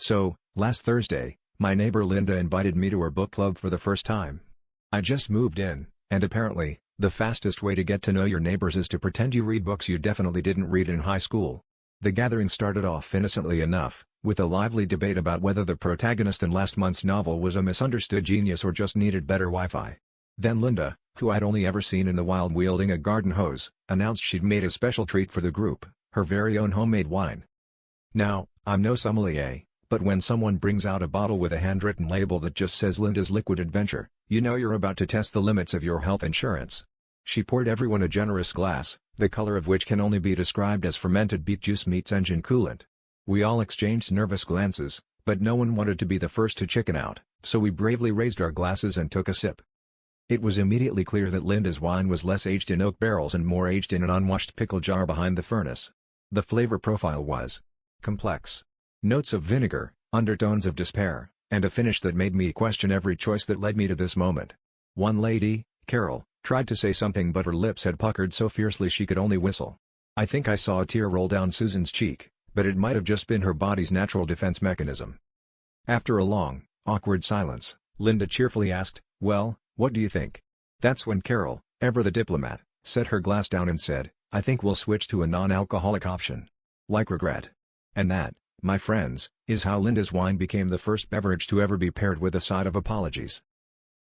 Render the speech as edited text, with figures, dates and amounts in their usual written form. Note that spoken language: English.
So, last Thursday, my neighbor Linda invited me to her book club for the first time. I just moved in, and apparently, the fastest way to get to know your neighbors is to pretend you read books you definitely didn't read in high school. The gathering started off innocently enough, with a lively debate about whether the protagonist in last month's novel was a misunderstood genius or just needed better Wi-Fi. Then Linda, who I'd only ever seen in the wild wielding a garden hose, announced she'd made a special treat for the group, her very own homemade wine. Now, I'm no sommelier, but when someone brings out a bottle with a handwritten label that just says Linda's Liquid Adventure, you know you're about to test the limits of your health insurance. She poured everyone a generous glass, the color of which can only be described as fermented beet juice meets engine coolant. We all exchanged nervous glances, but no one wanted to be the first to chicken out, so we bravely raised our glasses and took a sip. It was immediately clear that Linda's wine was less aged in oak barrels and more aged in an unwashed pickle jar behind the furnace. The flavor profile was complex. Notes of vinegar, undertones of despair, and a finish that made me question every choice that led me to this moment. One lady, Carol, tried to say something but her lips had puckered so fiercely she could only whistle. I think I saw a tear roll down Susan's cheek, but it might have just been her body's natural defense mechanism. After a long, awkward silence, Linda cheerfully asked, "Well, what do you think?" That's when Carol, ever the diplomat, set her glass down and said, "I think we'll switch to a non-alcoholic option. Like regret." And that, my friends, is how Linda's wine became the first beverage to ever be paired with a side of apologies.